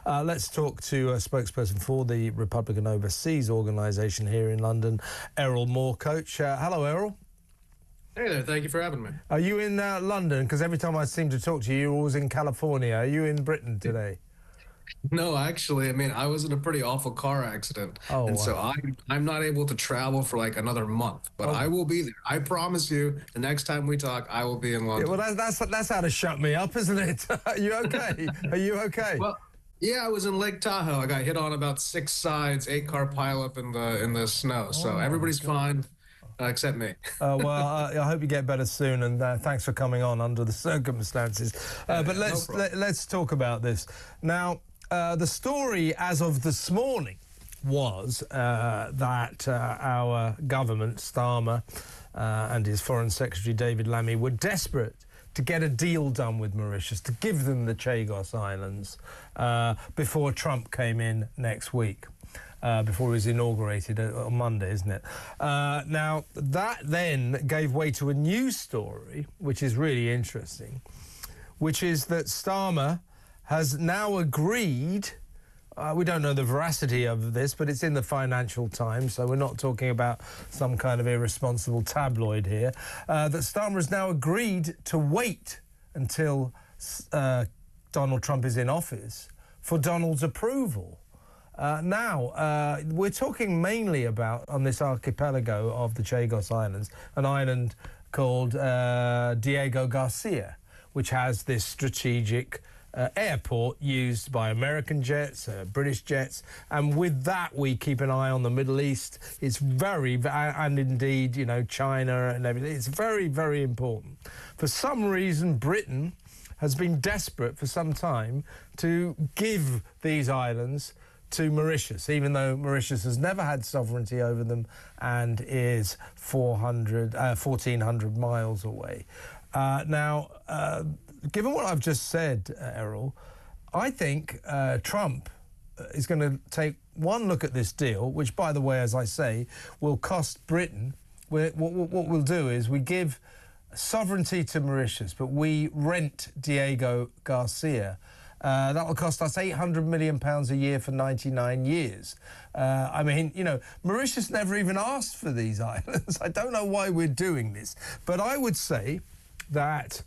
Let's talk to a spokesperson for the Republican Overseas Organisation here in London, Erol Morkoc. Hello, Erol. Hey there, thank you for having me. Are you in London? Because every time I seem to talk to you, you're always in California. Are you in Britain today? No, actually, I mean, I was in a pretty awful car accident. Oh, and wow. so I'm not able to travel for like another month, but I will be there. I promise you, the next time we talk, I will be in London. Yeah, well, that's how to shut me up, isn't it? Are you okay? Are you okay? Well, yeah, I was in Lake Tahoe. I got hit on about 6 sides, 8-car pileup in the snow. So everybody's fine, except me. Well, I hope you get better soon, and thanks for coming on under the circumstances. But let's talk about this now. The story as of this morning was that our government, Starmer, and his Foreign Secretary David Lammy were desperate to get a deal done with Mauritius, to give them the Chagos Islands before Trump came in next week, before he was inaugurated on Monday, isn't it? Now, that then gave way to a news story, which is really interesting, which is that Starmer has now agreed, we don't know the veracity of this, but it's in the Financial Times, so we're not talking about some kind of irresponsible tabloid here, that Starmer has now agreed to wait until Donald Trump is in office for Donald's approval. Now, we're talking mainly about, on this archipelago of the Chagos Islands, an island called Diego Garcia, which has this strategic airport used by American jets, British jets, and with that we keep an eye on the Middle East. It's and indeed, you know, China and everything. It's very, very important. For some reason, Britain has been desperate for some time to give these islands to Mauritius, even though Mauritius has never had sovereignty over them and is 1,400 miles away. Now, given what I've just said, Erol, I think Trump is going to take one look at this deal, which, by the way, as I say, will cost Britain. What we'll do is we give sovereignty to Mauritius, but we rent Diego Garcia. That will cost us £800 million a year for 99 years. I mean, you know, Mauritius never even asked for these islands. I don't know why we're doing this, but I would say that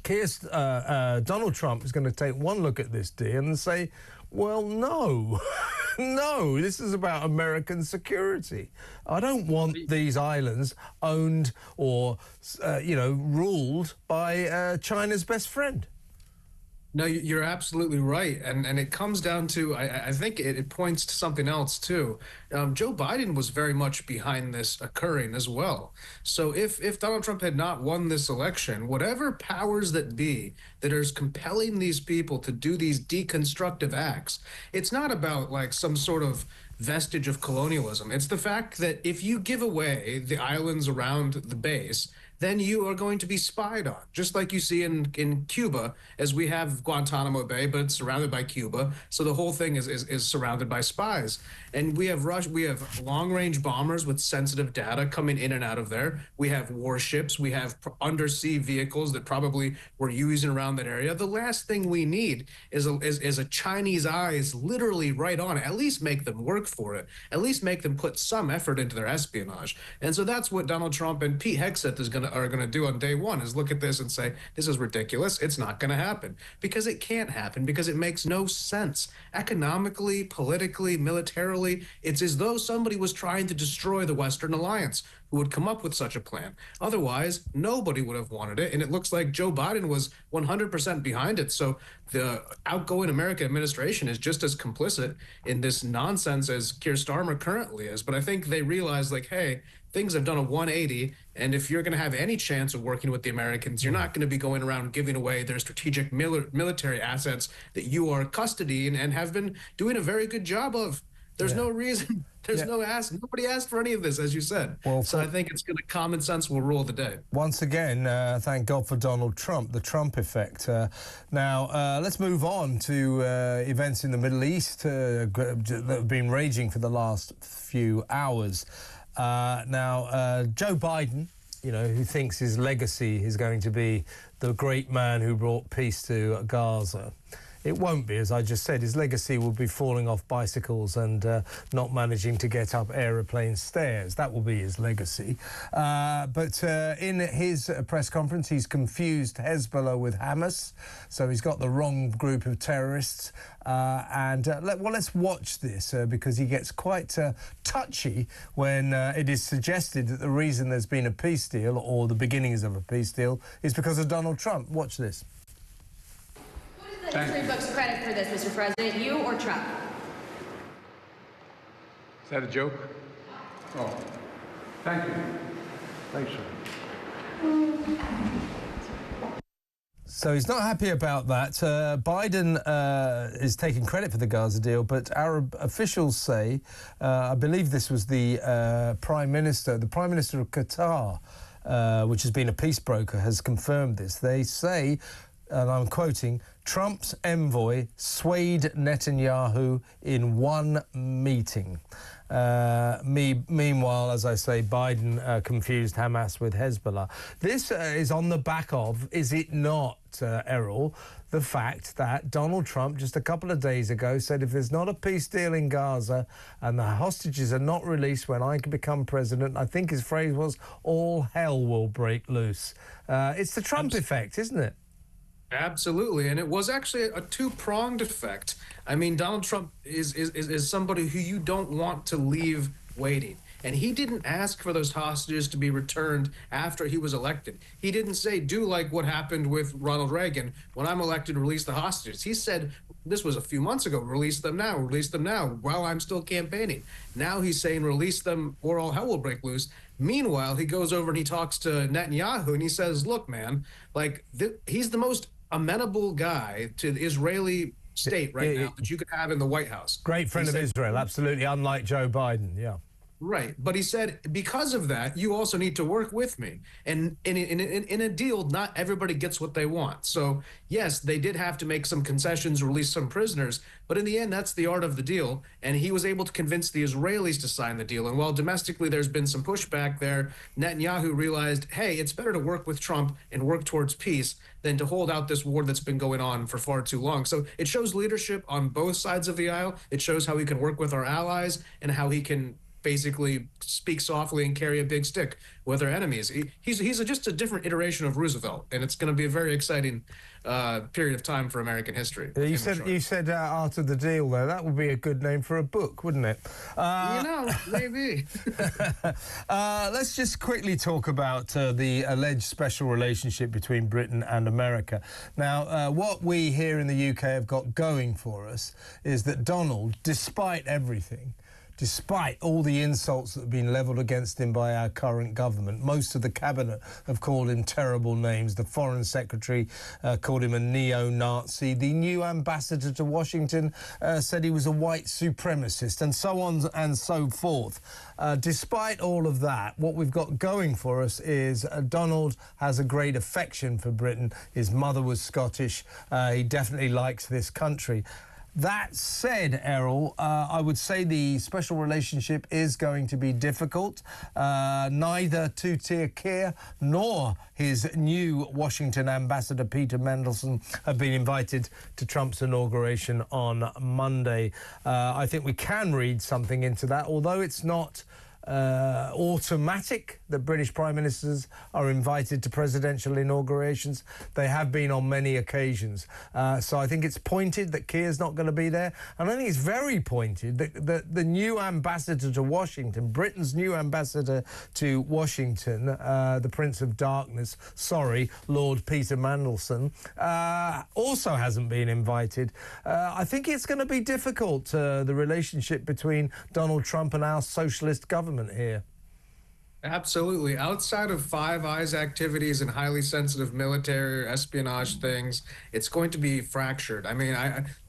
Donald Trump is going to take one look at this deal and say, well, no, no, this is about American security. I don't want these islands owned or, you know, ruled by China's best friend. No, you're absolutely right. And it comes down to, I think it points to something else, too. Joe Biden was very much behind this occurring as well. So if Donald Trump had not won this election, whatever powers that be that are compelling these people to do these deconstructive acts, it's not about like some sort of vestige of colonialism. It's the fact that if you give away the islands around the base, then you are going to be spied on, just like you see in Cuba, as we have Guantanamo Bay, but it's surrounded by Cuba. So the whole thing is surrounded by spies. And we have long-range bombers with sensitive data coming in and out of there. We have warships. We have undersea vehicles that probably were using around that area. The last thing we need is a Chinese eyes literally right on it. At least make them work for it. At least make them put some effort into their espionage. And so that's what Donald Trump and Pete Hegseth are going to do on day one, is look at this and say, this is ridiculous. It's not going to happen, because it can't happen, because it makes no sense economically, politically, militarily. It's as though somebody was trying to destroy the Western Alliance who would come up with such a plan. Otherwise, nobody would have wanted it. And it looks like Joe Biden was 100% behind it. So the outgoing American administration is just as complicit in this nonsense as Keir Starmer currently is. But I think they realize, like, hey, things have done a 180, and if you're going to have any chance of working with the Americans, you're not going to be going around giving away their strategic military assets that you are custodying and have been doing a very good job of. There's no reason. There's nobody asked for any of this, as you said. Well, so I think it's going to common sense will rule the day. Once again, thank God for Donald Trump, the Trump effect. Now, let's move on to events in the Middle East that have been raging for the last few hours. Now, Joe Biden, you know, who thinks his legacy is going to be the great man who brought peace to Gaza, It won't be, as I just said. His legacy will be falling off bicycles and not managing to get up aeroplane stairs. That will be his legacy. But in his press conference, he's confused Hezbollah with Hamas. So he's got the wrong group of terrorists. Let's watch this because he gets quite touchy when it is suggested that the reason there's been a peace deal, or the beginnings of a peace deal, is because of Donald Trump. Watch this. The history books credit for this, Mr. President, you or Trump? Is that a joke? Oh, thank you. Thanks, sir. So he's not happy about that. Biden is taking credit for the Gaza deal, but Arab officials say, I believe this was the Prime Minister of Qatar, which has been a peace broker, has confirmed this. They say, and I'm quoting, Trump's envoy swayed Netanyahu in one meeting. Meanwhile, as I say, Biden confused Hamas with Hezbollah. This is on the back of, is it not, Errol, the fact that Donald Trump just a couple of days ago said if there's not a peace deal in Gaza and the hostages are not released when I can become president, I think his phrase was, all hell will break loose. It's the Trump effect, isn't it? Absolutely, and it was actually a two-pronged effect. I mean, Donald Trump is somebody who you don't want to leave waiting. And he didn't ask for those hostages to be returned after he was elected. He didn't say, do like what happened with Ronald Reagan. When I'm elected, release the hostages. He said, this was a few months ago, release them now while I'm still campaigning. Now he's saying, release them or all hell will break loose. Meanwhile, he goes over and he talks to Netanyahu and he says, look, man, like he's the most amenable guy to the Israeli state right now that you could have in the White House. Great friend of Israel, absolutely, unlike Joe Biden, yeah. Right, but he said, because of that, you also need to work with me. And in a deal, not everybody gets what they want. So, yes, they did have to make some concessions, release some prisoners, but in the end, that's the art of the deal. And he was able to convince the Israelis to sign the deal. And while domestically there's been some pushback there, Netanyahu realized, hey, it's better to work with Trump and work towards peace than to hold out this war that's been going on for far too long. So it shows leadership on both sides of the aisle. It shows how he can work with our allies and how he can basically speak softly and carry a big stick with our enemies. He's just a different iteration of Roosevelt, and it's going to be a very exciting period of time for American history. You said Art of the Deal there. That would be a good name for a book, wouldn't it? Maybe. Let's just quickly talk about the alleged special relationship between Britain and America. Now, what we here in the UK have got going for us is that Donald, despite everything, despite all the insults that have been levelled against him by our current government, most of the cabinet have called him terrible names. The Foreign Secretary called him a neo-Nazi. The new ambassador to Washington said he was a white supremacist, and so on and so forth. Despite all of that, what we've got going for us is Donald has a great affection for Britain. His mother was Scottish. He definitely likes this country. That said, Errol, I would say the special relationship is going to be difficult. Neither two-tier Keir nor his new Washington ambassador, Peter Mandelson, have been invited to Trump's inauguration on Monday. I think we can read something into that, although it's not automatic that British Prime Ministers are invited to presidential inaugurations. They have been on many occasions. So I think it's pointed that Keir's not going to be there. And I think it's very pointed that the new ambassador to Washington, Britain's new ambassador to Washington, the Prince of Darkness, Lord Peter Mandelson, also hasn't been invited. I think it's going to be difficult, the relationship between Donald Trump and our socialist government here. Absolutely. Outside of Five Eyes activities and highly sensitive military or espionage things, it's going to be fractured. I mean,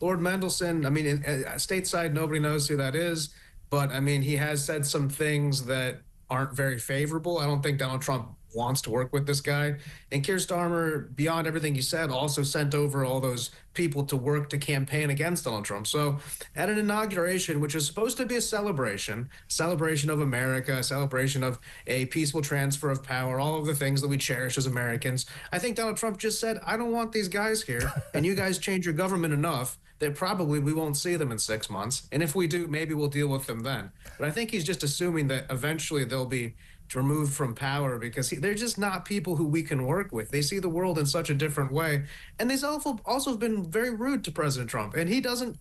Lord Mendelsohn, I mean, stateside, nobody knows who that is, but I mean, he has said some things that aren't very favorable. I don't think Donald Trump wants to work with this guy. And Keir Starmer, beyond everything he said, also sent over all those people to work to campaign against Donald Trump. So at an inauguration, which is supposed to be a celebration of America, a celebration of a peaceful transfer of power, all of the things that we cherish as Americans, I think Donald Trump just said, I don't want these guys here, and you guys change your government enough that probably we won't see them in 6 months. And if we do, maybe we'll deal with them then. But I think he's just assuming that eventually they'll be removed from power because they're just not people who we can work with. They see the world in such a different way. And they've also been very rude to President Trump. And he doesn't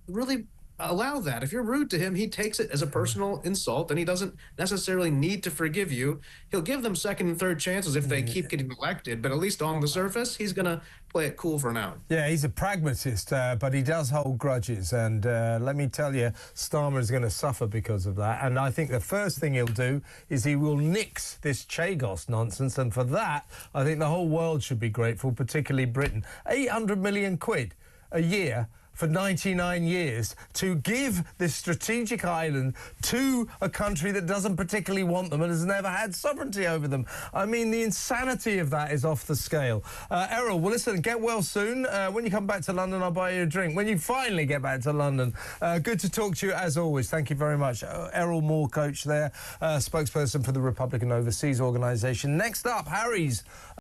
really allow that. If you're rude to him, he takes it as a personal insult, and he doesn't necessarily need to forgive you. He'll give them second and third chances if they keep getting elected, but at least on the surface, he's going to play it cool for now. Yeah, he's a pragmatist, but he does hold grudges, and let me tell you, Starmer is going to suffer because of that. And I think the first thing he'll do is he will nix this Chagos nonsense, and for that, I think the whole world should be grateful, particularly Britain. 800 million quid a year for 99 years to give this strategic island to a country that doesn't particularly want them and has never had sovereignty over them. I mean, the insanity of that is off the scale. Erol, well, listen, get well soon. When you come back to London, I'll buy you a drink. When you finally get back to London, good to talk to you as always. Thank you very much. Erol Morkoc there, spokesperson for the Republican Overseas Organisation. Next up, Harry's